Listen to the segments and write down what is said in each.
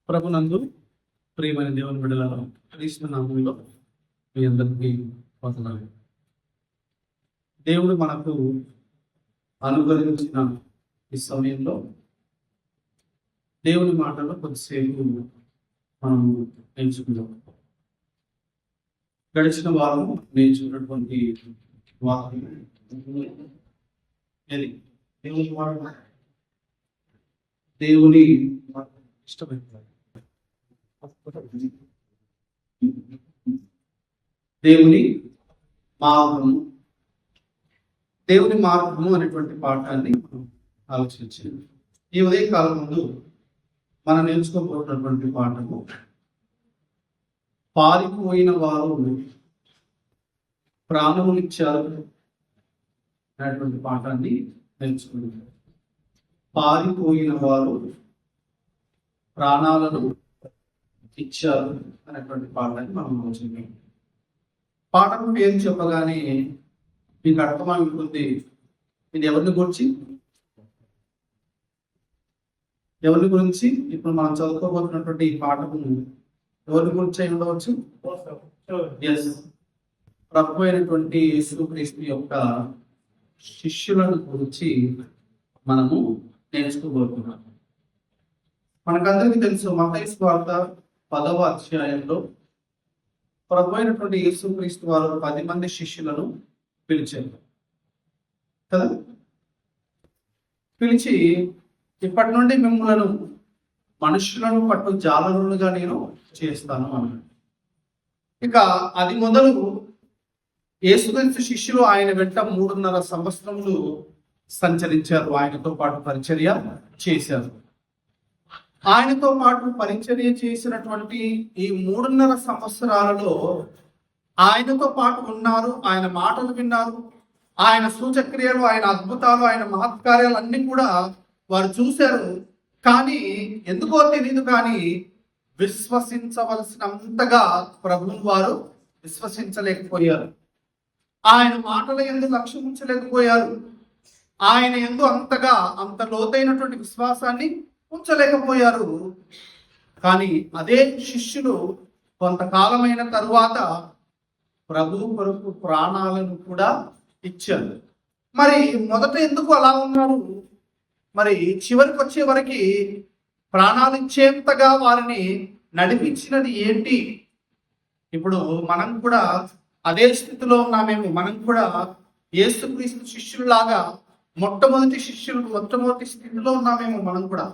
ప్రభునందు ప్రియమైన దేవుని బిడ్డలారా, క్రీస్తు నామములో మీ అందరికీ వందనాలు. దేవుడు మనకు అనుగ్రహించిన ఈ సమయంలో దేవుని మాటలో కొద్దిసేపు మనం నేర్చుకుందాం. గడిచిన వారం నేర్చుకున్నటువంటి వాక్యం దేవుని మాట, దేవుని ఇష్టమైన దేవుని మార్గము. దేవుని మార్గము అనేటువంటి పాఠాన్ని మనం ఆలోచించాలి. ఈ ఉదయకాలం ముందు మనం నేర్చుకోబోతున్నటువంటి పాఠము పారిపోయిన వారు ప్రాణములిచ్చారు అనేటువంటి పాఠాన్ని నేర్చుకుంటారు. పారిపోయిన వారు ప్రాణాలను ఇచ్చారు అనేటువంటి పాఠాన్ని మనం ఆలోచించాం. పాఠం పేరు చెప్పగానే మీకు అర్థమవుతుంది ఇది ఎవరిని గురించి ఇప్పుడు మనం చదువుకోబోతున్నటువంటి ఈ పాఠము ఎవరి గురించి అయి ఉండవచ్చు? ప్రభు అయినటువంటి యేసుక్రీస్తు యొక్క శిష్యులను గురించి మనము నేర్చుకోబోతున్నాం. మనకందరికీ తెలుసు, మత్తయి సువార్త 10వ అధ్యాయంలో ప్రభు అయినటువంటి యేసుక్రీస్తు వారు 10 మంది శిష్యులను పిలిచారు కదా. పిలిచి ఇప్పటి నుండి మిమ్మల్ని మనుషులను పట్టు జాలరులుగా నేను చేస్తాను అన్నాడు. ఇక అది మొదలు యేసుక్రీస్తు శిష్యులు ఆయన వెంట 3.5 సంవత్సరములు సంచరించారు. ఆయనతో పాటు పరిచర్య చేశారు. ఆయనతో పాటు పరిచర్య చేసినటువంటి ఈ 3.5 సంవత్సరాలలో ఆయనతో పాటు ఉన్నారు. ఆయన మాటలు విన్నారు. ఆయన సూచక్రియలు, ఆయన అద్భుతాలు, ఆయన మహత్కార్యాలు అన్ని కూడా వారు చూశారు. కానీ ఎందుకో తెలియదు, కానీ విశ్వసించవలసినంతగా ప్రభువును వారు విశ్వసించలేకపోయారు. ఆయన మాటల యందు లక్ష్యం ఉంచలేకపోయారు. ఆయన యందు అంత లోతైనటువంటి విశ్వాసాన్ని ఉంచలేకపోయారు. కానీ అదే శిష్యులు కొంతకాలమైన తరువాత ప్రభు కొరకు ప్రాణాలను కూడా ఇచ్చారు. మరి మొదట ఎందుకు అలా ఉన్నారు? మరి చివరికి వచ్చే వరకు ప్రాణాలు ఇచ్చేంతగా వారిని నడిపించినది ఏంటి? ఇప్పుడు మనం కూడా అదే స్థితిలో ఉన్నామేమో. మనం కూడా యేసుక్రీస్తు శిష్యుల్లాగా మొట్టమొదటి స్థితిలో ఉన్నామేమో మనం కూడా.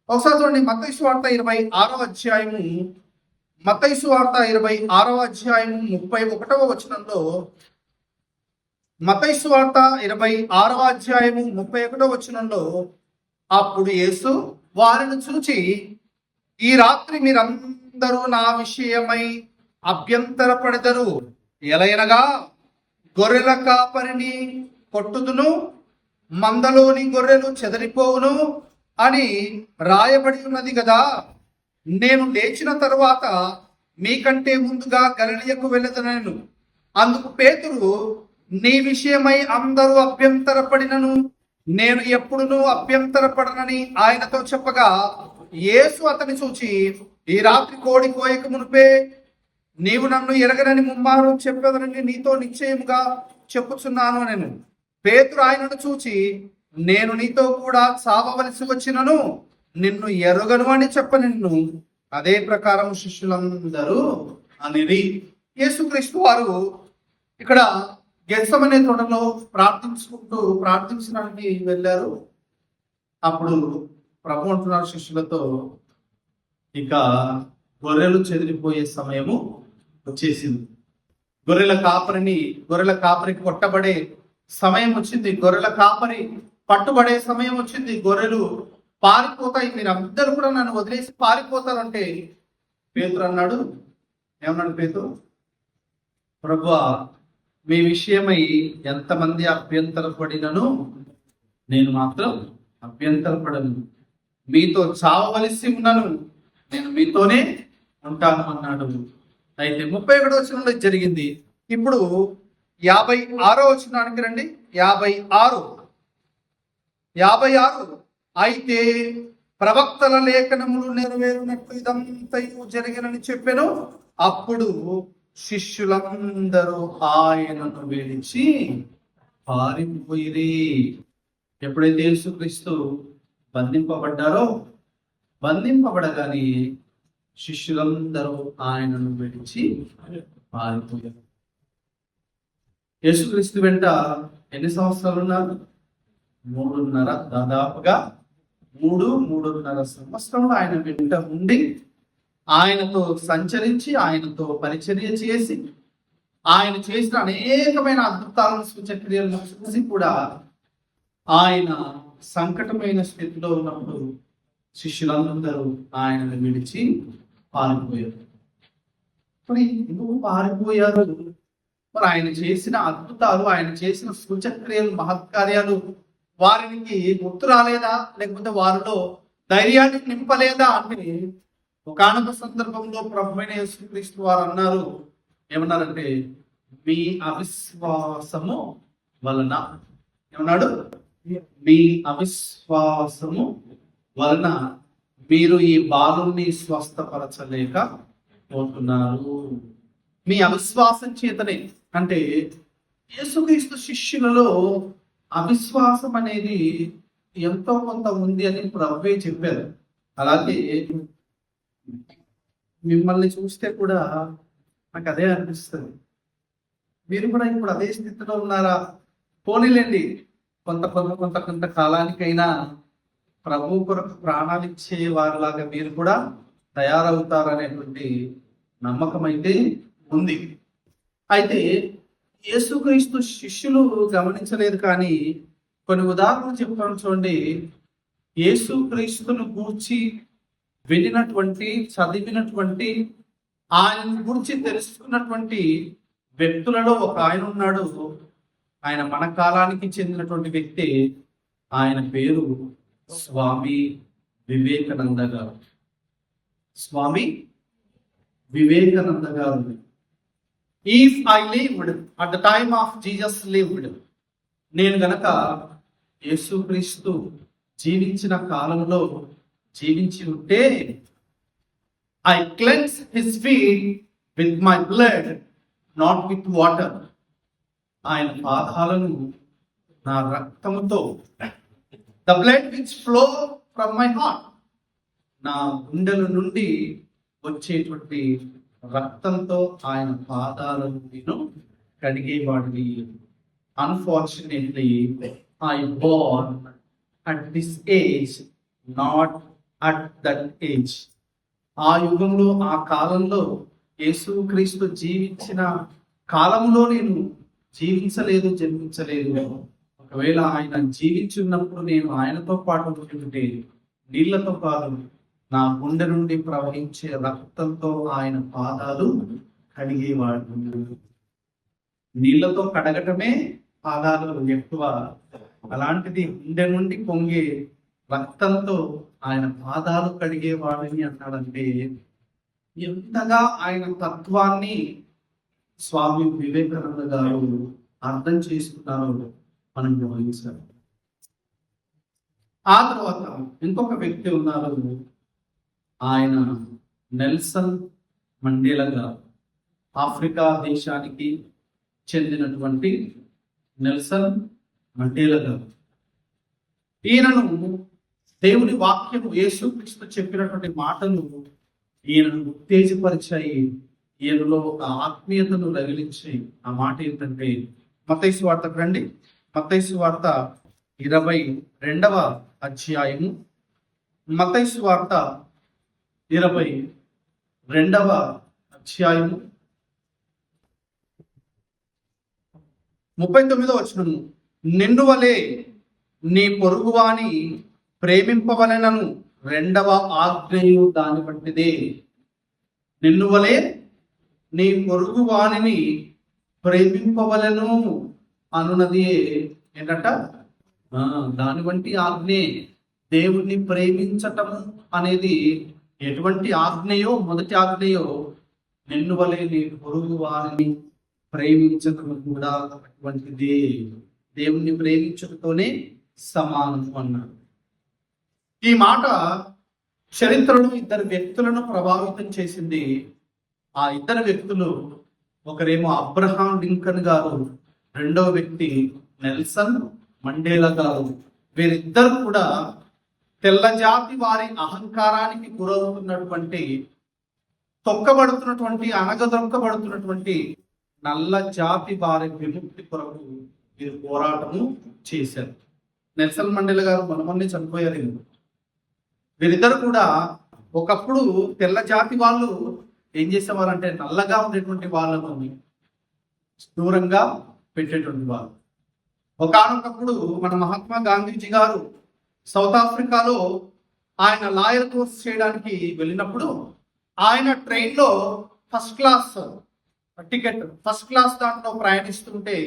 ఒకసారి చూడండి, మత్తయి సువార్త 26వ అధ్యాయము, మత్తయి సువార్త 26వ అధ్యాయము 31వ వచనంలో, మత్తయి సువార్త 26వ అధ్యాయము 31వ వచనంలో, అప్పుడు యేసు వారిని చూచి, ఈ రాత్రి మీరందరూ నా విషయమై అభ్యంతరపడెదరు. ఎలయనగా గొర్రెల కాపరిని కొట్టుదును, మందలోని గొర్రెలు చెదరిపోవును అని రాయబడి ఉన్నది కదా. నేను లేచిన తరువాత మీకంటే ముందుగా గలిలయకు వెళ్ళదనను. అందుకు పేతురు, నీ విషయమై అందరూ అభ్యంతరపడినను నేను ఎప్పుడునూ అభ్యంతరపడనని ఆయనతో చెప్పగా, యేసు అతని చూచి, ఈ రాత్రి కోడి కోయక మునిపే నీవు నన్ను ఎరగనని ముమ్మారు చెప్పేదనని నీతో నిశ్చయముగా చెప్పుచున్నాను నేను. పేతురు ఆయనను చూచి, నేను నీతో కూడా చావవలసి వచ్చినను నిన్ను ఎరుగను అని చెప్పనిన్ను. అదే ప్రకారం శిష్యులందరూ అనేది. యేసుక్రీస్తు వారు ఇక్కడ గెత్సెమనే తోటలో ప్రార్థించడానికి వెళ్ళారు. అప్పుడు ప్రభు అంటున్నారు శిష్యులతో, ఇక గొర్రెలు చెదిరిపోయే సమయము వచ్చేసింది. గొర్రెల కాపరికి కొట్టబడే సమయం వచ్చింది. గొర్రెల కాపరి పట్టుబడే సమయం వచ్చింది. గొర్రెలు పారిపోతాయి. మీరు అందరూ కూడా నన్ను వదిలేసి పారిపోతారంటే పేతురు అన్నాడు, ఏమన్నాడు పేతురు? ప్రభువా, మీ విషయమై ఎంతమంది అభ్యంతరపడినను నేను మాత్రం అభ్యంతరపడను. మీతో చావవలసి ఉన్నను, నేను మీతోనే ఉంటాను అన్నాడు. అయితే 31వ వచనంలో జరిగింది. ఇప్పుడు 56వ వచనానికి రండి. 56 అయితే ప్రవక్తల లేఖనములు నెరవేరునట్లు ఇదంతయు జరిగినని చెప్పెను. అప్పుడు శిష్యులందరూ ఆయనను విడిచి పారిపోయిరి. ఎప్పుడైతే యేసుక్రీస్తు బంధింపబడగానే శిష్యులందరూ ఆయనను విడిచి పారిపోయారు. యేసుక్రీస్తు వెంట ఎన్ని సంవత్సరాలు ఉన్నారు? దాదాపుగా 3.5 సంవత్సరంలో ఆయన వెంట ఉండి, ఆయనతో సంచరించి, ఆయనతో పరిచర్య చేసి, ఆయన చేసిన అనేకమైన అద్భుతాలను, సూచక్రియలను చూసి కూడా ఆయన సంకటమైన స్థితిలో ఉన్నప్పుడు శిష్యులందరూ ఆయనను విడిచి పారిపోయారు. మరి ఎందుకు పారిపోయారు? మరి ఆయన చేసిన అద్భుతాలు, ఆయన చేసిన సూచక్రియలు, మహత్కార్యాలు వారికి గుర్తు రాలేదా? లేకపోతే వారిలో ధైర్యాన్ని నింపలేదా అని ఒకానొక సందర్భంలో ప్రభువైన యేసుక్రీస్తు వారు అన్నారు. ఏమన్నారంటే, మీ అవిశ్వాసము వలన, ఏమన్నాడు? మీ అవిశ్వాసము వలన మీరు ఈ బాలుని స్వస్థపరచలేక పోతున్నారు. మీ అవిశ్వాసం చేతనే. అంటే యేసుక్రీస్తు శిష్యులలో అవిశ్వాసం అనేది ఎంతో కొంత ఉంది అని ప్రభువే చెప్పారు. అలాగే మిమ్మల్ని చూస్తే కూడా నాకు అదే అనిపిస్తుంది. మీరు కూడా ఇప్పుడు అదే స్థితిలో ఉన్నారా? పోనీలేండి, కొంత కాలానికైనా ప్రభు కొరకు ప్రాణాలు ఇచ్చే వారిలాగా మీరు కూడా తయారవుతారనేటువంటి నమ్మకం అయితే ఉంది. అయితే యేసుక్రీస్తు శిష్యులు గమనించలేదు, కానీ కొన్ని ఉదాహరణలు చెప్తాను చూడండి. యేసుక్రీస్తును గూర్చి వినినటువంటి, చదివినటువంటి, ఆయన గురించి తెలుసుకున్నటువంటి వ్యక్తులలో ఒక ఆయన ఉన్నాడు. ఆయన మన కాలానికి చెందినటువంటి వ్యక్తి. ఆయన పేరు స్వామి వివేకానంద గారు. స్వామి వివేకానంద గారు. If I lived at the time of Jesus lived, నేను గనక యేసుక్రీస్తు జీవించిన కాలంలో జీవించి ఉంటే, I cleanse his feet with my blood, not with water. ఆయన పాదాలను నా రక్తముతో, the blood which flow from my heart, నా గుండెల నుండి వచ్చేటువంటి రక్తంతో ఆయన పాదాలను నేను కడిగేవాడిని. Unfortunately I born at this age, not at that age. ఆ యుగంలో, ఆ కాలంలో, యేసుక్రీస్తు జీవించిన కాలంలో నేను జన్మించలేదు. ఒకవేళ ఆయన జీవించున్నప్పుడు నేను ఆయనతో పాటు ఉంటే నీళ్లతో కాదు, నా గుండె నుండి ప్రవహించే రక్తంతో ఆయన పాదాలు కడిగేవాడు. నీళ్లతో కడగటమే పాదాలు ఎక్కువ, అలాంటిది గుండె నుండి పొంగే రక్తంతో ఆయన పాదాలు కడిగేవాడని అన్నాడంటే ఎంతగా ఆయన తత్వాన్ని స్వామి వివేకానంద గారు అర్థం చేసుకున్నారో మనం గమనించాలి. ఆ తర్వాత ఇంకొక వ్యక్తి ఉన్నారు. ఆయన నెల్సన్ మండేలా గారు. ఆఫ్రికా దేశానికి చెందినటువంటి నెల్సన్ మండేలా గారు. ఈయనను దేవుని వాక్యము, యేసుక్రీస్తు చెప్పినటువంటి మాటలు ఈయనను ఉత్తేజపరిచాయి. ఈయనలో ఒక ఆత్మీయతను రగిలించి, ఆ మాట ఏంటంటే, మత్తయి సువార్తకు రండి. మత్తయి సువార్త 22వ అధ్యాయము. మత్తయి సువార్త 22వ అధ్యాయము 39వ వచనము. నిన్ను వలె నీ పొరుగువాని ప్రేమింపవలెనను రెండవ ఆజ్ఞయు దాని బట్టిదే. నిన్ను వలె నీ పొరుగు వాణిని ప్రేమింపవలను అనున్నది ఏంటంట? దాని వంటి ఆజ్ఞే. దేవుణ్ణి ప్రేమించటం అనేది ఎటువంటి ఆజ్ఞయో, మొదటి ఆజ్ఞయో, నిన్ను వలె నీ పొరుగు వారిని ప్రేమించటం కూడా అటువంటిదే. దేవుణ్ణి ప్రేమించటతోనే సమానం అన్నాడు. ఈ మాట చరిత్రలో ఇద్దరు వ్యక్తులను ప్రభావితం చేసింది. ఆ ఇద్దరు వ్యక్తులు, ఒకరేమో అబ్రహాం లింకన్ గారు, రెండో వ్యక్తి నెల్సన్ మండేలా గారు. వీరిద్దరు కూడా తెల్ల జాతి వారి అహంకారానికి గురవుతున్నటువంటి, తొక్కబడుతున్నటువంటి, అనగదొక్కబడుతున్నటువంటి నల్ల జాతి వారి విముక్తి కొరకు వీరు పోరాటము చేశారు. నెల్సన్ మండేలా గారు మొన్న చనిపోయారు. వీరిద్దరు కూడా ఒకప్పుడు తెల్ల జాతి వాళ్ళు ఏం చేసేవారంటే నల్లగా ఉండేటువంటి వాళ్ళను దూరంగా పెట్టేటువంటి వాళ్ళు. ఒకానొకప్పుడు మన మహాత్మా గాంధీజీ గారు సౌత్ ఆఫ్రికాలో ఆయన లాయర్ కోర్స్ చేయడానికి వెళ్ళినప్పుడు ఆయన ట్రైన్లో first class ticket, first class దాంట్లో ప్రయాణిస్తుంటే,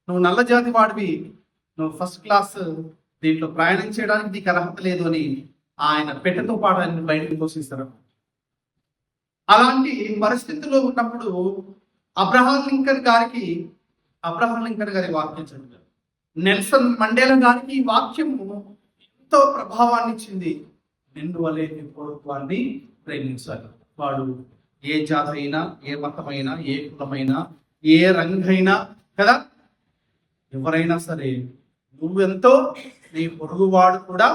నువ్వు నల్ల జాతి వాడివి, నువ్వు ఫస్ట్ క్లాస్ దీంట్లో ప్రయాణం చేయడానికి నీకు అర్హత లేదు అని ఆయన పెట్టెతో పాటు ఆయన బయటకు తోసేశారు. అలాంటి పరిస్థితుల్లో ఉన్నప్పుడు అబ్రహాం లింకన్ గారి వాక్యం చదివారు. నెల్సన్ మండేలా గారికి ఈ వాక్యము ఎంతో ప్రభావాన్ని ఇచ్చింది. నిన్ను వలె నీ పొరుగువాన్ని ప్రేమించాలి. వాడు ఏ జాతి అయినా, ఏ మతమైనా, ఏ కులమైనా, ఏ రంగైనా కదా, ఎవరైనా సరే నువ్వెంతో నీ పొరుగువాడు కూడా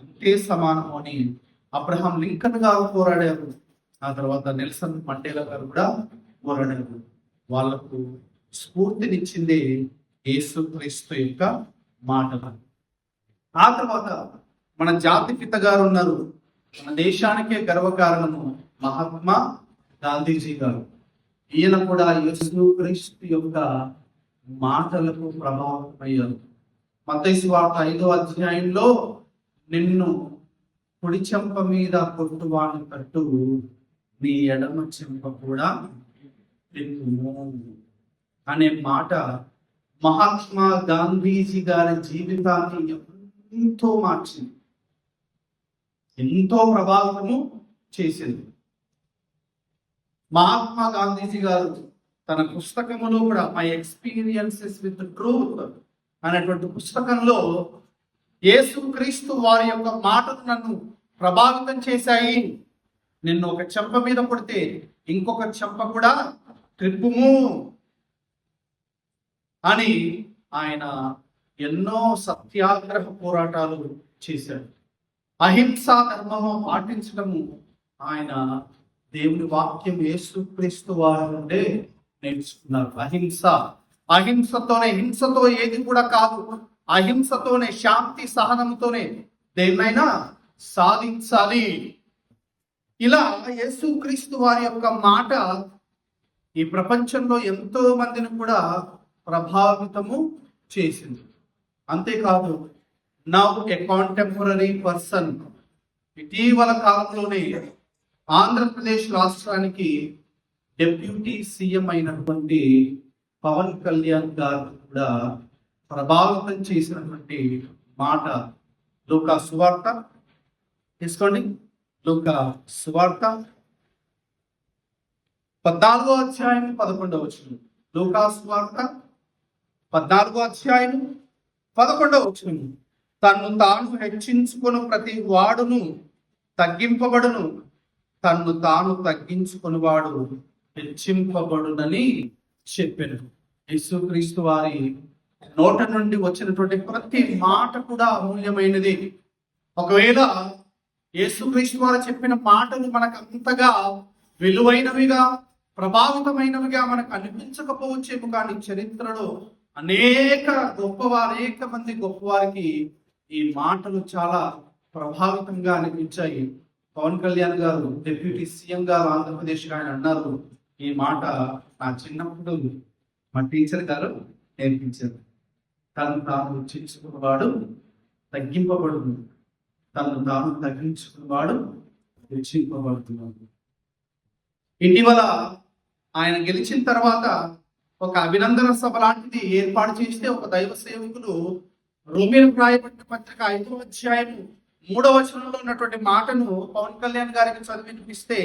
అంతే సమానం అని అబ్రహాం లింకన్ గారు పోరాడారు. ఆ తర్వాత నెల్సన్ మండేలా గారు కూడా పోరాడారు. వాళ్లకు స్ఫూర్తినిచ్చింది యేసుక్రీస్తు యొక్క మాటలు. ఆ తర్వాత మన జాతి పిత గారు ఉన్నారు, మన దేశానికే గర్వకారణము మహాత్మా గాంధీజీ గారు. ఈయన కూడా యేసుక్రీస్తు యొక్క మాటలకు ప్రభావితమయ్యారు. మత్తయి సువార్త 5వ అధ్యాయంలో నిన్ను కుడి చెంప మీద కొట్టువాని కట్టు, నీ ఎడమ చెంప కూడా తిప్పుము అనే మాట మహాత్మా గాంధీజీ గారి జీవితాన్ని ఎంతో మార్చింది, ఎంతో ప్రభావితము చేసింది. మహాత్మా గాంధీజీ గారు తన పుస్తకములో కూడా మై ఎక్స్పీరియన్సెస్ విత్ ట్రూత్ అనేటువంటి పుస్తకంలో యేసుక్రీస్తు వారి యొక్క మాటలు నన్ను ప్రభావితం చేశాయి, నిన్ను ఒక చెంప మీద కొడితే ఇంకొక చెంప కూడా త్రిప్పుము అని ఆయన ఎన్నో సత్యాగ్రహ పోరాటాలు చేశాడు. అహింసా ధర్మము పాటించడము ఆయన దేవుని వాక్యం యేసుక్రీస్తు వారి నుండే నేర్చుకున్నారు. అహింసతోనే, హింసతో ఏది కూడా కాదు, అహింసతోనే, శాంతి సహనంతోనే దేన్నైనా సాధించాలి. ఇలా యేసుక్రీస్తు వారి యొక్క మాట ఈ ప్రపంచంలో ఎంతో మందిని కూడా ప్రభావితము చేసింది. అంతేకాదు, నౌ ఏ కాంటెంపరీ పర్సన్, ఇటీవల కాలంలోనే ఆంధ్రప్రదేశ్ రాష్ట్రానికి డిప్యూటీ సీఎం అయినటువంటి పవన్ కళ్యాణ్ గారు కూడా ప్రభావితం చేసినటువంటి మాట లూకా సువార్త తీసుకోండి. లూకా సువార్త 14వ అధ్యాయం 11వ వచనం. లూకా సువార్త 14వ అధ్యాయం 11వ వచనం. తన్ను తాను హెచ్చించుకొని ప్రతి వాడును తగ్గింపబడును, తన్ను తాను తగ్గించుకుని వాడు హెచ్చింపబడునని చెప్పాను. యేసుక్రీస్తు వారి నోట నుండి వచ్చినటువంటి ప్రతి మాట కూడా అమూల్యమైనది. ఒకవేళ యేసుక్రీస్తు వారు చెప్పిన మాటలు మనకు అంతగా విలువైనవిగా, ప్రభావితమైనవిగా మనకు అనిపించకపోవచ్చేమో, కానీ చరిత్రలో అనేక మంది గొప్పవారికి ఈ మాటలు చాలా ప్రభావితంగా అనిపించాయి. పవన్ కళ్యాణ్ గారు డిప్యూటీ సీఎం గారు ఆంధ్రప్రదేశ్ ఆయన అన్నారు, ఈ మాట నా చిన్నప్పుడు మా టీచర్ గారు నేర్పించారు. తను తాను హెచ్చించుకున్నవాడు తగ్గింపబడును, తను తాను తగ్గించుకున్నవాడు హెచ్చింపబడుతున్నాడు. ఇటీవల ఆయన గెలిచిన తర్వాత ఒక అభినందన సభ లాంటిది ఏర్పాటు చేస్తే ఒక దైవ సేవకులు రోమిలకు రాయబడిన పత్రిక 5వ అధ్యాయం 3వ వచనంలో ఉన్నటువంటి మాటను పవన్ కళ్యాణ్ గారికి చదివినిపిస్తే,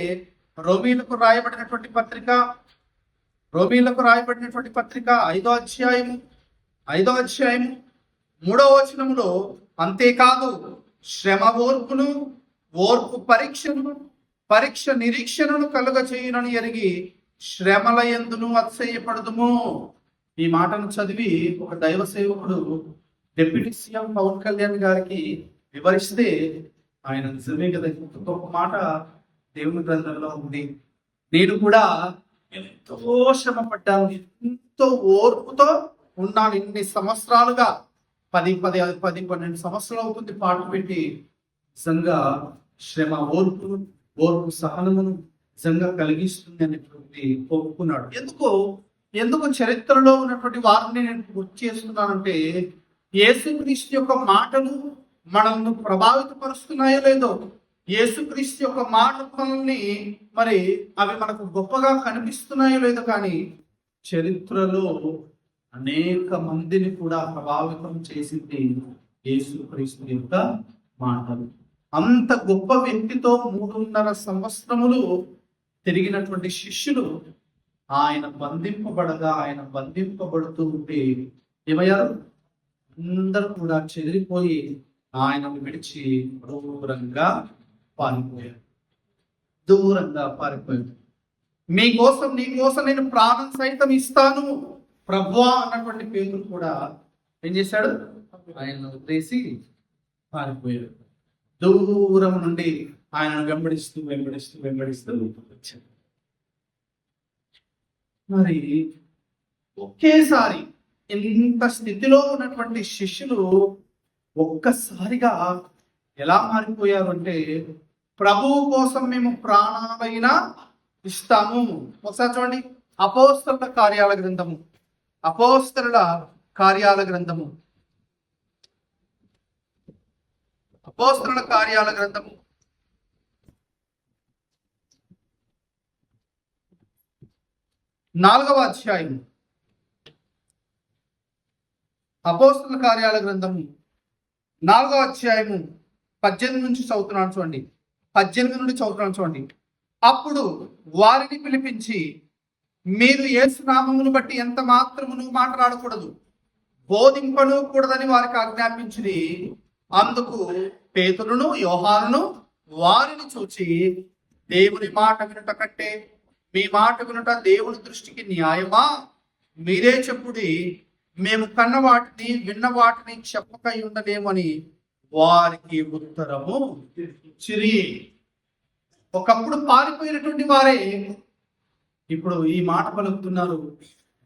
రోమీలకు రాయబడినటువంటి పత్రిక 5వ అధ్యాయం 3వ వచనంలో, అంతేకాదు శ్రమ ఓర్పును, ఓర్పు పరీక్షను, పరీక్ష నిరీక్షణను కలుగ చేయునని ఎరిగి శ్రమల యందును అతిశయపడదుము. ఈ మాటను చదివి ఒక దైవ సేవకుడు డిప్యూటీ సీఎం పవన్ కళ్యాణ్ గారికి వివరిస్తే ఆయన నిజమే కదా, గొప్ప మాట దేవుని గ్రంథంలో ఉంది. నేను కూడా ఎంతో శ్రమ పడ్డాను, ఎంతో ఓర్పుతో ఉన్నాను ఇన్ని సంవత్సరాలుగా. 12 సంవత్సరాలు అవుతుంది పాట పెట్టి. నిజంగా శ్రమ ఓర్పు సహనమును నిజంగా కలిగిస్తుంది అనేటువంటి ఒప్పుకున్నాడు. ఎందుకు చరిత్రలో ఉన్నటువంటి వారిని నేను గుర్తు చేస్తున్నానంటే, యేసుక్రీస్తు యొక్క మాటలు మనల్ని ప్రభావితపరుస్తున్నాయో లేదో, యేసుక్రీస్తు యొక్క మాటలు మనల్ని మరి అవి మనకు గొప్పగా కనిపిస్తున్నాయో లేదో, కానీ చరిత్రలో అనేక మందిని కూడా ప్రభావితం చేసింది యేసుక్రీస్తు యొక్క మాటలు. అంత గొప్ప వ్యక్తితో 3.5 సంవత్సరములు తిరిగినటువంటి శిష్యులు ఆయన బంధింపబడుతూ ఉంటే ఏమయ్యారు? అందరూ కూడా చెదిరిపోయి ఆయనను విడిచి దూరంగా పారిపోయారు. మీకోసం నీకోసం నేను ప్రాణం సైతం ఇస్తాను ప్రభువా అన్నటువంటి పేతురు కూడా ఏం చేశాడు? ఆయనను వదిలేసి పారిపోయాడు. దూరం నుండి ఆయనను వెంబడిస్తూ వచ్చాడు. మరి ఒకేసారి ఇంత స్థితిలో ఉన్నటువంటి శిష్యులు ఒక్కసారిగా ఎలా మారిపోయారు అంటే, ప్రభువు కోసం మేము ప్రాణాలైనా ఇస్తాము. ఒకసారి చూడండి, అపోస్తలుల కార్యాల గ్రంథము 4వ అధ్యాయం. అపోస్తలుల కార్యాల గ్రంథము 4వ అధ్యాయము 18 నుంచి చదువుతున్నాను చూడండి. 18 నుండి చదువుతున్నాను చూడండి. అప్పుడు వారిని పిలిపించి, మీరు యేసు నామమును బట్టి ఎంత మాత్రమును మాట్లాడకూడదు, బోధింపను కూడదని వారికి ఆజ్ఞాపించింది. అందుకు పేతురును యోహానును వారిని చూచి, దేవుని మాట వినుట కంటే మీ మాట వినుట దేవుని దృష్టికి న్యాయమా? మీరే చెప్పుడి, మేము కన్న వాటిని విన్న వాటిని చెప్పకై ఉండలేమని వారికి ఉత్తరము ఇచ్చిరి. ఒకప్పుడు పారిపోయినటువంటి వారే ఇప్పుడు ఈ మాట పలుకుతున్నారు.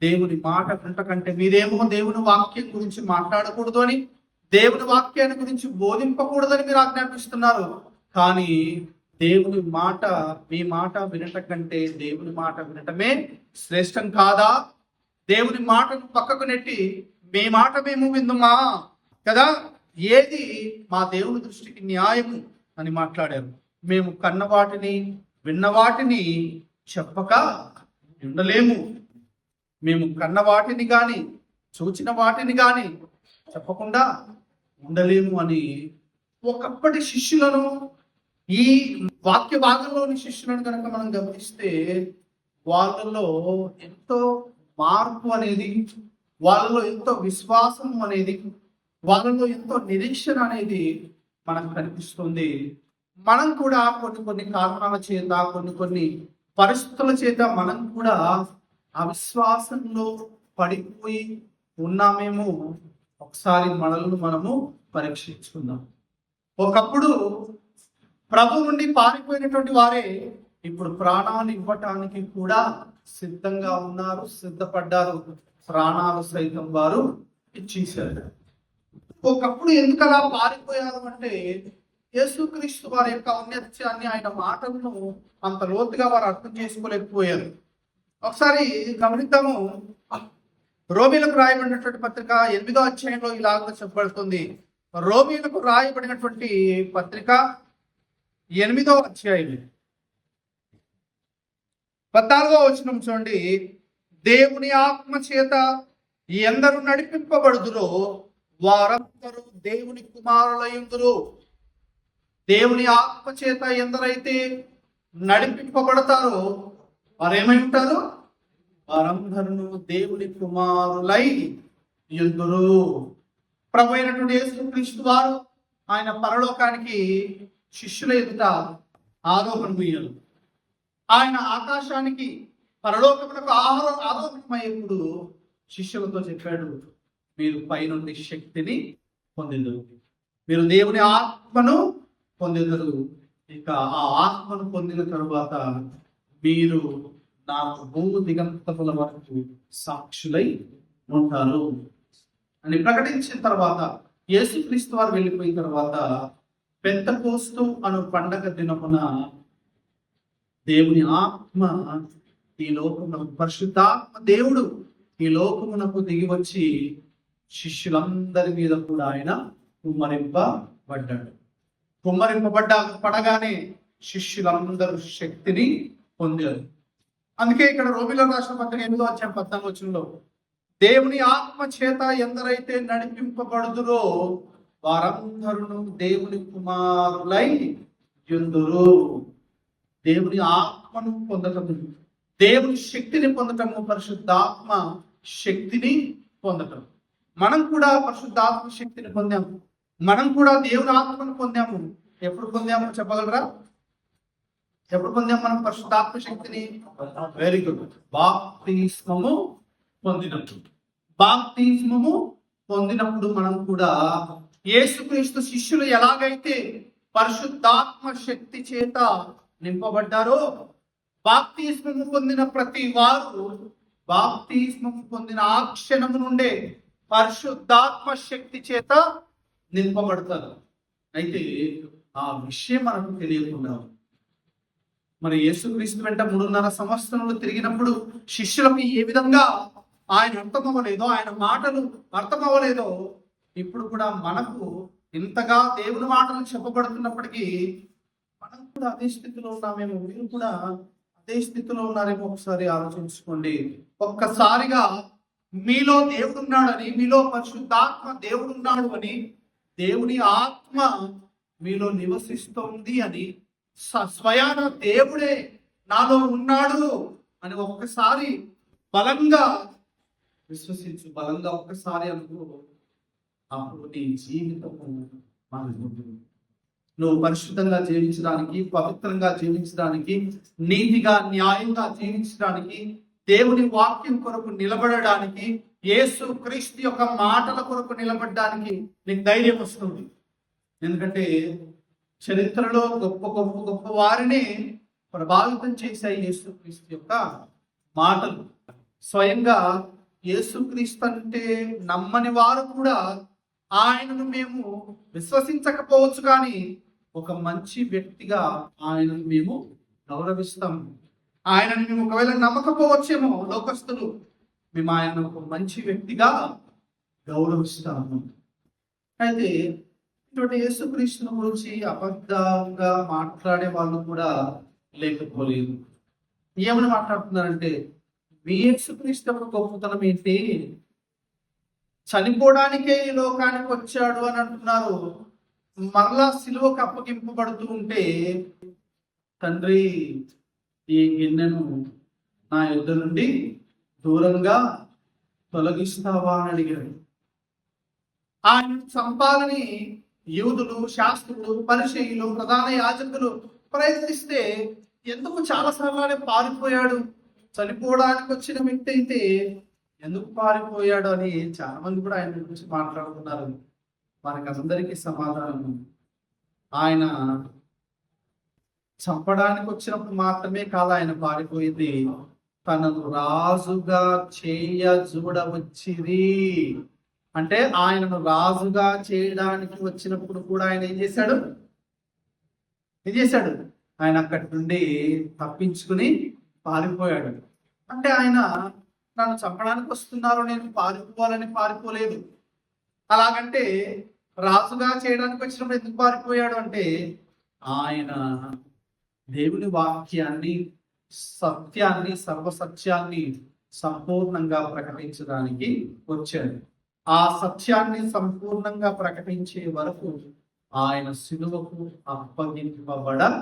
దేవుని మాట వినుట కంటే మీరేమో దేవుని వాక్యం గురించి మాట్లాడకూడదు అని, దేవుని వాక్యాన్ని గురించి బోధింపకూడదని మీరు ఆజ్ఞాపిస్తున్నారు. కానీ దేవుని మాట, మీ మాట వినట కంటే దేవుని మాట వినటమే శ్రేష్టం కాదా? దేవుని మాటను పక్కకు నెట్టి మీ మాట మేము విందుమా కదా, ఏది మా దేవుని దృష్టికి న్యాయము అని మాట్లాడారు. మేము కన్న వాటిని విన్న వాటిని చెప్పక ఉండలేము. మేము కన్న వాటిని గాని చూచిన వాటిని గాని చెప్పకుండా ఉండలేము అని ఒకప్పటి శిష్యులను, ఈ వాక్య భాగంలోని శిష్యులను కనుక మనం గమనిస్తే, వాళ్ళలో ఎంతో మార్పు అనేది, వాళ్ళలో ఎంతో విశ్వాసం అనేది, వాళ్ళలో ఎంతో నిరీక్షణ అనేది మనకు కనిపిస్తుంది. మనం కూడా కొన్ని కారణాల చేత, కొన్ని పరిస్థితుల చేత మనం కూడా అవిశ్వాసంలో పడిపోయి ఉన్నామేమో. ఒకసారి మనల్ని మనము పరీక్షించుకుందాం. ఒకప్పుడు ప్రభు నుండి పారిపోయినటువంటి వారే ఇప్పుడు ప్రాణాలు ఇవ్వటానికి కూడా సిద్ధంగా ఉన్నారు, సిద్ధపడ్డారు. ప్రాణాలు సైతం వారు ఇచ్చేశారు. ఒకప్పుడు ఎందుకలా పారిపోయారు అంటే, యేసుక్రీస్తు వారి యొక్క ఔన్నత్యాన్ని, ఆయన మాటలను అంత లోతుగా వారు అర్థం చేసుకోలేకపోయారు. ఒకసారి గమనిద్దాము. రోమీలకు రాయబడినటువంటి పత్రిక 8వ అధ్యాయంలో ఇలాగ చెప్పబడుతుంది. రోమీలకు రాయబడినటువంటి పత్రిక 8వ అధ్యాయం 14వ వచనం చూడండి. దేవుని ఆత్మ చేత ఎందరు నడిపింపబడుదురో వారందరూ దేవుని కుమారులయుందురు. దేవుని ఆత్మ చేత ఎందరైతే నడిపింపబడతారో వారేమై ఉంటారు? వారందరూ దేవుని కుమారులై యుందురు. ప్రభు అయినటువంటి యేసుక్రీస్తు వారు ఆయన పరలోకానికి శిష్యుల ఎదుట ఆరోహణమయ్యారు. ఆయన ఆకాశానికి పరలోకమునకు ఆరోహణమయ్యేప్పుడు శిష్యులతో చెప్పాడు, మీరు పైనుండి శక్తిని పొందెదరు, మీరు దేవుని ఆత్మను పొందెదరు. ఇక ఆ ఆత్మను పొందిన తరువాత మీరు నాకు భూ దిగంతముల వరకు సాక్షులై ఉంటారు అని ప్రకటించిన తర్వాత, యేసుక్రీస్తు వారు వెళ్ళిపోయిన తర్వాత పెంతెకోస్తు అను పండగ దినమున దేవుని ఆత్మ ఈ లోకమునకు, పరిశుద్ధాత్మ దేవుడు ఈ లోకమునకు దిగి వచ్చి శిష్యులందరి మీద కూడా ఆయన కుమ్మరింపబడ్డాడు. పడగానే శిష్యులందరూ శక్తిని పొందారు. అందుకే ఇక్కడ రోమిలకు రాసిన పత్రిక 8:14 దేవుని ఆత్మ చేత ఎందరైతే నడిపింపబడుదురో వారందరూ దేవుని కుమారులై యుందురు. దేవుని ఆత్మను పొందటము, దేవుని శక్తిని పొందటము, పరిశుద్ధాత్మ శక్తిని పొందటం. మనం కూడా పరిశుద్ధాత్మ శక్తిని పొందాము, మనం కూడా దేవుని ఆత్మను పొందాము. ఎప్పుడు పొందాము చెప్పగలరా? ఎప్పుడు పొందాము మనం పరిశుద్ధాత్మ శక్తిని? Very good. బాప్తిస్మము పొందినప్పుడు. బాప్తిస్మము పొందినప్పుడు మనం కూడా యేసుక్రీస్తు శిష్యులు ఎలాగైతే పరిశుద్ధాత్మ శక్తి చేత నింపబడ్డారో, బాప్తిస్మము పొందిన ప్రతి వారు బాప్తిస్మము పొందిన ఆ క్షణము నుండే పరిశుద్ధాత్మ శక్తి చేత నింపబడతారు. అయితే ఆ విషయం మనకు తెలియకుండా మరి యేసుక్రీస్తు వెంట 3.5 సంవత్సరంలో తిరిగినప్పుడు శిష్యులకు ఏ విధంగా ఆయన అర్థమవ్వలేదో, ఆయన మాటలు అర్థమవ్వలేదో, ఇప్పుడు కూడా మనకు ఇంతగా దేవుని మాటలు చెప్పబడుతున్నప్పటికీ మనం కూడా అదే స్థితిలో ఉన్నామేమో, మీరు కూడా అదే స్థితిలో ఉన్నారేమో ఒకసారి ఆలోచించుకోండి. ఒక్కసారిగా మీలో దేవుడు ఉన్నాడని, మీలో పరిశుద్ధాత్మ దేవుడు ఉన్నాడు అని, దేవుని ఆత్మ మీలో నివసిస్తోంది అని, స్వయాన దేవుడే నాలో ఉన్నాడు అని ఒక్కసారి బలంగా విశ్వసించు, బలంగా ఒక్కసారి అనుకో. అప్పుడు నీ జీవితము మారుతుంది. నువ్వు పరిశుద్ధంగా జీవించడానికి, పవిత్రంగా జీవించడానికి, నీతిగా న్యాయంగా జీవించడానికి, దేవుని వాక్యం కొరకు నిలబడడానికి, యేసు క్రీస్తు యొక్క మాటల కొరకు నిలబడడానికి నీకు ధైర్యం వస్తుంది. ఎందుకంటే చరిత్రలో గొప్ప గొప్ప గొప్ప వారిని ప్రభావితం చేశాయి యేసుక్రీస్తు యొక్క మాటలు. స్వయంగా యేసుక్రీస్తు అంటే నమ్మని వారు కూడా ఆయనను మేము విశ్వసించకపోవచ్చు, కానీ ఒక మంచి వ్యక్తిగా ఆయనను మేము గౌరవిస్తాం. ఆయనను మేము ఒకవేళ నమ్మకపోవచ్చేమో లోకస్తులు, మేము ఆయన ఒక మంచి వ్యక్తిగా గౌరవిస్తాము. అయితే ఇటువంటి యేసుక్రీస్తుని గురించి అబద్ధంగా మాట్లాడే వాళ్ళు కూడా లేకపోలేదు. ఏమని మాట్లాడుతున్నారంటే, మీ యేసుక్రీస్తు యొక్క గొప్పతనం ఏంటి, చనిపోవడానికే ఈ లోకానికి వచ్చాడు అని అంటున్నారు. మరలా సిలువకు అప్పగింపబడుతూ ఉంటే, తండ్రి ఈ గిన్నెను నా యుద్ధ నుండి దూరంగా తొలగిస్తావా అని అడిగాడు. ఆయన చంపాలని యూదులు, శాస్త్రులు, పరిసయ్యులు, ప్రధాన యాజకులు ప్రయత్నిస్తే ఎందుకు చాలాసార్లు పారిపోయాడు? చనిపోవడానికి వచ్చిన వ్యక్తి అయితే ఎందుకు పారిపోయాడు అని చాలా మంది కూడా ఆయన గురించి మాట్లాడుతున్నారు. మనకి అందరికీ సమాధానం, ఆయన చంపడానికి వచ్చినప్పుడు మాత్రమే కాదు ఆయన పారిపోయింది, తనను రాజుగా చూడవచ్చిరి. అంటే ఆయనను రాజుగా చేయడానికి వచ్చినప్పుడు కూడా ఆయన ఏం చేశాడు? ఆయన అక్కడి నుండి తప్పించుకుని పారిపోయాడు. అంటే ఆయన నన్ను చంపడానికి వస్తున్నారు, నేను పారిపోవాలని పారిపోలేదు. అలాగంటే రాజుగా చేయడానికి వచ్చినప్పుడు ఎందుకు పారిపోయాడు అంటే, ఆయన దేవుని వాక్యాన్ని, సత్యాన్ని, సర్వసత్యాన్ని సంపూర్ణంగా ప్రకటించడానికి వచ్చాడు. ఆ సత్యాన్ని సంపూర్ణంగా ప్రకటించే వరకు ఆయన సిలువకు అప్పగింపబడకూడదు.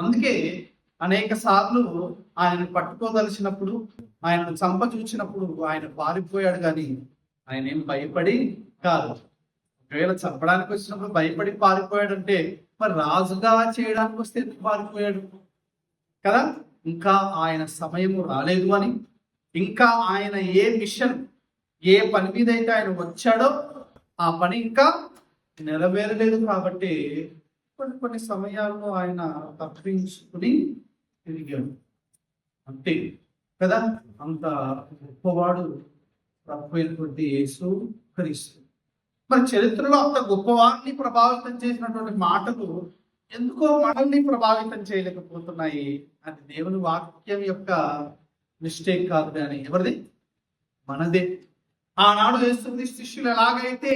అందుకే అనేక సార్లు ఆయన పట్టుకోదలిచినప్పుడు, ఆయనను చంపచూచినప్పుడు ఆయన పారిపోయాడు, కానీ ఆయన ఏం భయపడి కాదు. ఒకవేళ చంపడానికి వచ్చినప్పుడు భయపడి పారిపోయాడంటే మరి రాజుగా చేయడానికి వస్తే ఎందుకు పారిపోయాడు కదా? ఇంకా ఆయన సమయము రాలేదు అని, ఇంకా ఆయన ఏ మిషన్, ఏ పని మీద అయితే ఆయన వచ్చాడో ఆ పని ఇంకా నెరవేరలేదు కాబట్టి కొన్ని సమయాల్లో ఆయన తప్పించుకుని తిరిగాడు అంతే కదా. అంత గొప్పవాడు ప్రభువైనటువంటి యేసు క్రీస్తు. మరి చరిత్రలో అంత గొప్పవాడిని ప్రభావితం చేసినటువంటి మాటలు ఎందుకో మనల్ని ప్రభావితం చేయలేకపోతున్నాయి. అది దేవుని వాక్యం యొక్క మిస్టేక్ కాదు కానీ ఎవరిది? మనదే. ఆనాడు యేసుక్రీస్తు శిష్యులు ఎలాగైతే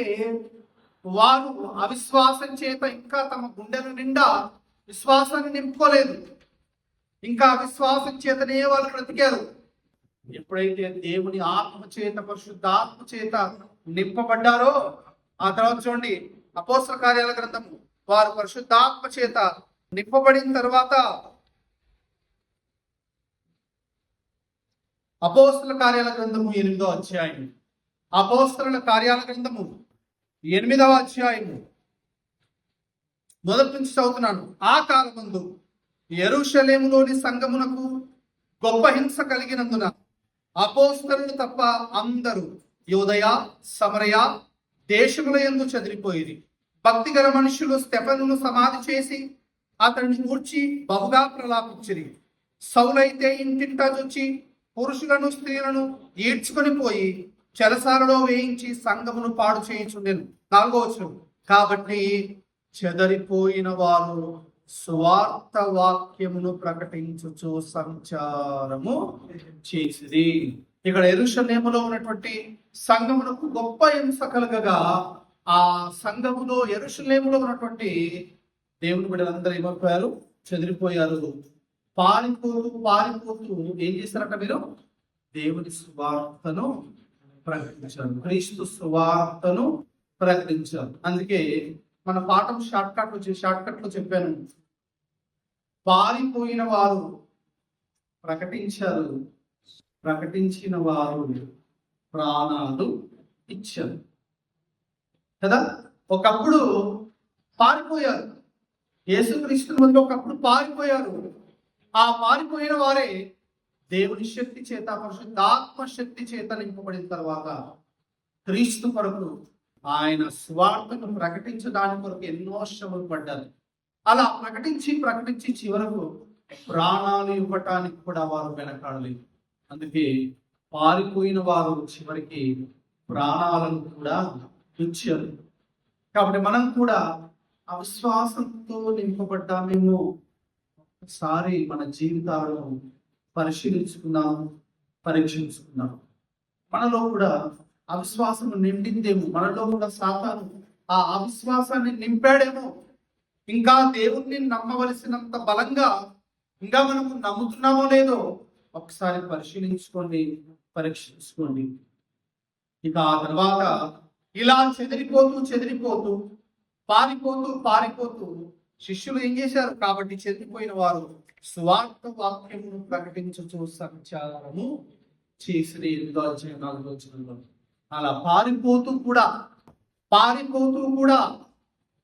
వారు అవిశ్వాసం చేత ఇంకా తమ గుండెల నిండా విశ్వాసాన్ని నింపుకోలేదు, ఇంకా అవిశ్వాసం చేతనే వాళ్ళు బ్రతికారు. ఎప్పుడైతే దేవుని ఆత్మ చేత, పరిశుద్ధాత్మ చేత నింపబడ్డారో ఆ తర్వాత చూడండి అపోస్తల కార్యాల గ్రంథము, వారు పరిశుద్ధాత్మ చేత నింపబడిన తర్వాత అపోస్తల కార్యాల గ్రంథము 8వ అధ్యాయం, అపోస్తల కార్యాల గ్రంథము 8వ అధ్యాయము మొదటి నుంచి చదువుతున్నాను. ఆ కాలమందు యెరూషలేములోని సంఘమునకు గొప్ప హింస కలిగినందున అపోస్తలులు తప్ప అందరూ యూదయ సమరయ దేశముల యందు చెదిరిపోయిరి. భక్తిగల మనుషులు స్టెఫనును సమాధి చేసి అతనిని గూర్చి బహుగా ప్రలాపించిరి. సౌలైతే ఇంటింటా చొచ్చి పురుషులను స్త్రీలను ఈడ్చుకొని పోయి చెరసాలలో వేయించి సంఘమును పాడు చేయించుండెను. 4వ వచనం, కాబట్టి చెదరిపోయిన వారు సువార్త వాక్యమును ప్రకటించుచు సంచారము చేసిరి. ఇక్కడ యెరూషలేములో ఉన్నటువంటి సంఘమునకు గొప్ప హింస కలగగా ఆ సంఘములో యెరూషలేములో ఉన్నటువంటి దేవుని బిడ్డలందరూ ఏమైపోయారు? చెదిరిపోయారు. పారిపోతూ ఏం చేస్తారట? మీరు దేవుని సువార్తను ప్రకటించారు, క్రీస్తు సువార్తను ప్రకటించారు. అందుకే మన పాఠం షార్ట్ కట్ లో చెప్పాను. పారిపోయిన వారు ప్రకటించారు, ప్రకటించిన వారు ప్రాణాలు ఇచ్చారు కదా. ఒకప్పుడు పారిపోయారు, యేసుక్రీస్తు మంది ఒకప్పుడు పారిపోయారు. ఆ పారిపోయిన వారే దేవుని శక్తి చేత, పరిశుద్ధాత్మ శక్తి చేత నింపబడిన తర్వాత క్రీస్తు కొరకు, ఆయన స్వార్థను ప్రకటించడానికి కొరకు ఎన్నో శ్రమలు పడ్డారు. అలా ప్రకటించి చివరకు ప్రాణాలు ఇవ్వటానికి కూడా వారు వెనకాడలేదు. అందుకే పారిపోయిన వారు చివరికి ప్రాణాలను కూడా ఇచ్చారు. కాబట్టి మనం కూడా అవిశ్వాసంతో నింపబడ్డామేమో ఒకసారి మన జీవితాలను పరిశీలించుకున్నాము, పరీక్షించుకున్నాము. మనలో కూడా అవిశ్వాసం నిండిందేమో, మనలో కూడా సాతాను ఆ అవిశ్వాసాన్ని నింపాడేమో. ఇంకా దేవుణ్ణి నమ్మవలసినంత బలంగా ఇంకా మనము నమ్ముతున్నామో లేదో ఒకసారి పరిశీలించుకోండి, పరీక్షించుకోండి. ఇక ఆ తర్వాత ఇలా చెదిరిపోతూ పారిపోతూ శిష్యులు ఏం చేశారు? కాబట్టి చెదిరిపోయిన వారు స్వార్థ వాక్యమును ప్రకటించుచు సంచారము చేసిన 8వ అధ్యాయం 4వ వచనంలో అలా పారిపోతూ కూడా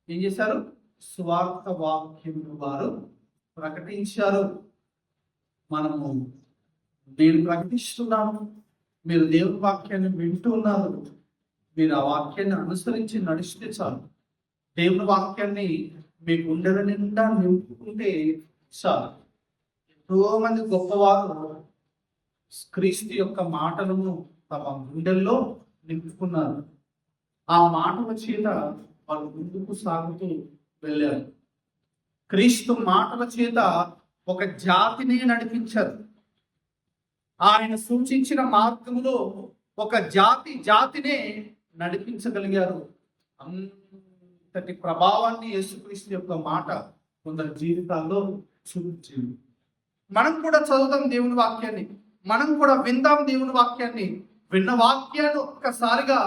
ఏం చేశారు? స్వార్థ వాక్యమును వారు ప్రకటించారు. నేను ప్రకటిస్తున్నాను, మీరు దేవుని వాక్యాన్ని వింటున్నారు, మీరు ఆ వాక్యాన్ని అనుసరించి నడిస్తే చాలు. దేవుని వాక్యాన్ని మీ గుండెల నిండా నింపుకుంటే చాలు. ఎంతో మంది గొప్పవారు క్రీస్తు యొక్క మాటలను తమ గుండెల్లో నింపుకున్నారు. ఆ మాటల చేత వాళ్ళు ముందుకు సాగుతూ వెళ్ళారు. క్రీస్తు మాటల చేత ఒక జాతిని నడిపించారు. ఆయన సూచించిన మార్గంలో ఒక జాతినే నడిపించగలిగారు. అంతటి ప్రభావాన్ని యేసుక్రీస్తు యొక్క మాట కొందరి జీవితాల్లో చూపించింది. మనం కూడా చదువుతాం దేవుని వాక్యాన్ని, మనం కూడా విందాం దేవుని వాక్యాన్ని. విన్న వాక్యాన్ని ఒక్కసారిగా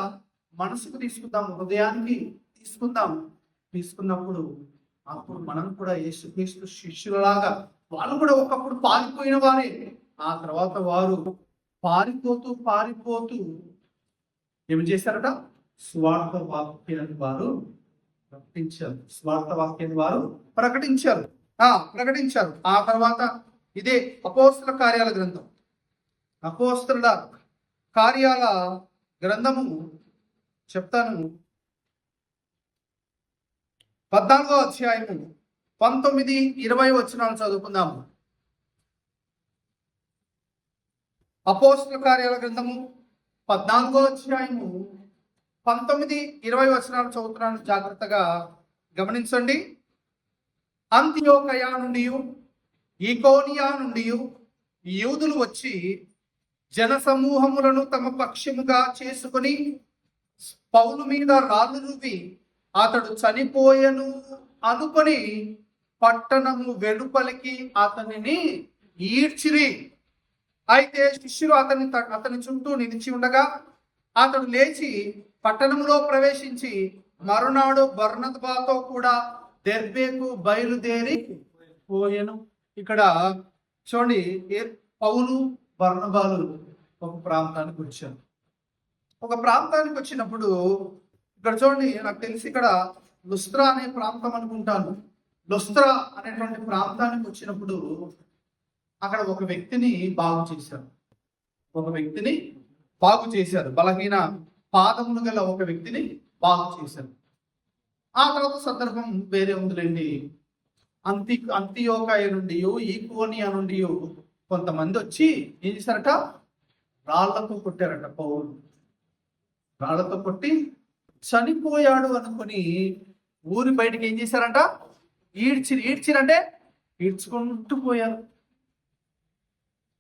మనసుకు తీసుకుందాం, హృదయానికి తీసుకున్నప్పుడు అప్పుడు మనం కూడా యేసుక్రీస్తు శిష్యులలాగా, వాళ్ళు కూడా ఒకప్పుడు పారిపోయిన వారే. ఆ తర్వాత వారు పారిపోతూ ఏమి చేశారట? స్వార్థ వాక్యాన్ని వారు ప్రకటించారు. స్వార్థ వాక్యాన్ని వారు ప్రకటించారు. ఆ తర్వాత ఇదే అపోస్తల కార్యాల గ్రంథం, అపోస్తలుల కార్యాల గ్రంథము చెప్తాను, 14వ అధ్యాయము 19, 20 వచనాలు చదువుకుందాము. అపోస్తల కార్యాల గ్రంథము 14వ అధ్యాయము 19, 20 వచనాలు చదువుతున్నాను, జాగ్రత్తగా గమనించండి. అంతియోకయ నుండి, ఈకోనియా నుండి యూదులు వచ్చి జన సమూహములను తమ పక్షముగా చేసుకొని పౌలు మీద రాళ్ళు రువ్వి అతడు చనిపోయెను అనుకొని పట్టణము వెలుపలికి అతనిని ఈడ్చిరి. అయితే శిష్యులు అతని చుట్టూ నిలిచి ఉండగా అతడు లేచి పట్టణంలో ప్రవేశించి మరునాడు బర్నబాతో కూడా దెర్బేకు బయలుదేరి పోయెను. ఇక్కడ చూడండి, పౌలు బర్నబాలు ఒక ప్రాంతానికి వచ్చారు. ఒక ప్రాంతానికి వచ్చినప్పుడు ఇక్కడ చూడండి, నాకు తెలిసి ఇక్కడ లుస్త్రా అనే ప్రాంతం అనుకుంటాను. లుస్త్రా అనేటువంటి ప్రాంతానికి వచ్చినప్పుడు అక్కడ ఒక వ్యక్తిని బాగు చేశారు. బలహీన పాదములు గల ఒక వ్యక్తిని బాగు చేశారు. ఆ తర్వాత సందర్భం వేరే ఉందిలేండి. అంతియోకాయ నుండి, ఈకోనియా నుండి కొంతమంది వచ్చి ఏం చేశారట, రాళ్లతో కొట్టారట. పౌలు రాళ్లతో కొట్టి చనిపోయాడు అనుకుని ఊరి బయటికి ఏం చేశారంట, ఈడ్చిరంటే ఈడ్చుకుంటూ పోయారు.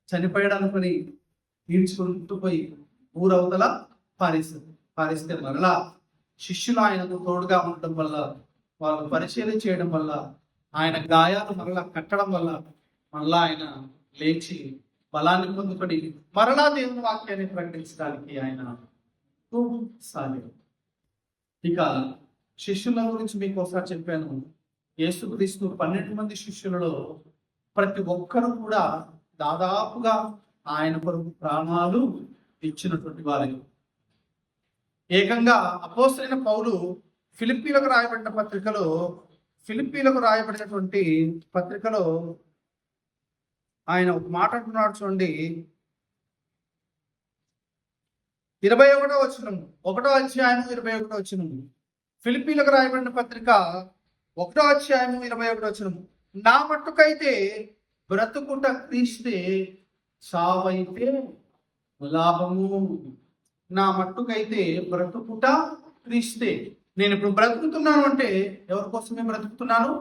చనిపోయాడు అనుకుని ఈడ్చుకుంటూ పోయి ఊరవతల పారేస్తే మరలా శిష్యులు ఆయనకు తోడుగా ఉండటం వల్ల, వాళ్ళు పరిశీలన చేయడం వల్ల, ఆయన గాయాలు మరలా కట్టడం వల్ల మరలా ఆయన లేచి బలాన్ని పొందుకొని మరలా దేవుని వాక్యాన్ని ప్రకటించడానికి ఆయన సాగాడు. ఇక శిష్యుల గురించి మీకు ఒకసారి చెప్పాను. యేసుక్రీస్తు 12 మంది శిష్యులలో ప్రతి ఒక్కరు కూడా దాదాపుగా ఆయన కొరకు ప్రాణాలు ఇచ్చినటువంటి వారు. ఏకంగా అపోస్తలుడైన పౌలు ఫిలిప్పీలకు రాయబడినటువంటి పత్రికలో ఆయన ఒక మాట అంటున్నాడు చూడండి. 21వ వచనం, 1వ అధ్యాయం 21వ వచనం, ఫిలిప్పీలకు రాయబడిన పత్రిక 1వ అధ్యాయం 21వ వచనం. నా మట్టుకైతే బ్రతుకుట క్రీస్తే, సావైతే లాభము. నా మట్టుకైతే బ్రతుకుట క్రీస్తే. నేను ఇప్పుడు బ్రతుకుతున్నాను అంటే ఎవరి కోసమే బ్రతుకుతున్నాను?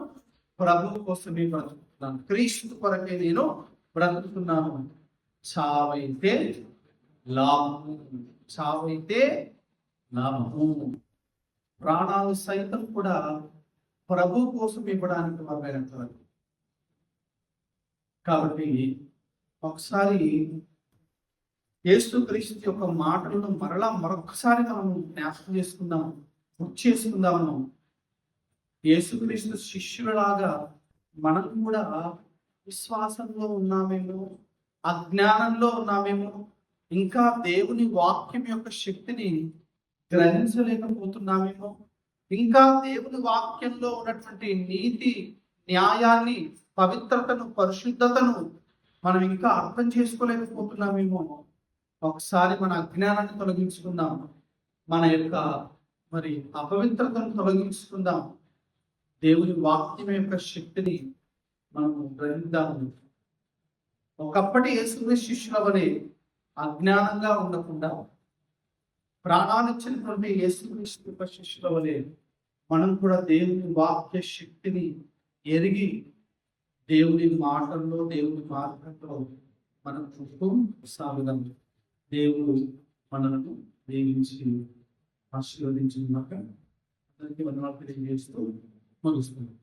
ప్రభువు కోసమే బ్రతుకుతున్నాను. క్రీస్తు కొరకే నేను బ్రతుకుతున్నాను. చావైతే లాభము, చావైతే లాభము. ప్రాణాలు సైతం కూడా ప్రభు కోసం ఇవ్వడానికి మొదలైనటువంటి. కాబట్టి ఒకసారి యేసుక్రీస్తు యొక్క మాటలను మరొకసారి మనం జ్ఞాపకం చేసుకుందాము, గుర్తు చేసుకుందాము. యేసుక్రీస్తు శిష్యులలాగా మనం కూడా విశ్వాసంలో ఉన్నామేమో, అజ్ఞానంలో ఉన్నామేమో, ఇంకా దేవుని వాక్యం యొక్క శక్తిని గ్రహించలేకపోతున్నామేమో, ఇంకా దేవుని వాక్యంలో ఉన్నటువంటి నీతి, న్యాయాన్ని, పవిత్రతను, పరిశుద్ధతను మనం ఇంకా అర్థం చేసుకోలేకపోతున్నామేమో. ఒకసారి మన అజ్ఞానాన్ని తొలగించుకుందాం, మన యొక్క అపవిత్రతను తొలగించుకుందాం, దేవుని వాక్యం యొక్క శక్తిని మనము గ్రహిద్దాము. ఒకప్పటి యేసుక్రీస్తు శిష్యుల వలె అజ్ఞానంగా ఉండకుండా, ప్రాణాన్నిచ్చినటువంటి యేసుక్రీస్తు యొక్క శిష్యుల వలె మనం కూడా దేవుని వాక్య శక్తిని ఎరిగి దేవుని మాటల్లో, దేవుని మార్గంలో మనం సాగుదాం. దేవుడు మనలను దీవించి ఆశీర్వదించినాక అందరికీ వందనాలు తెలియజేస్తూ ముగిస్తున్నాం.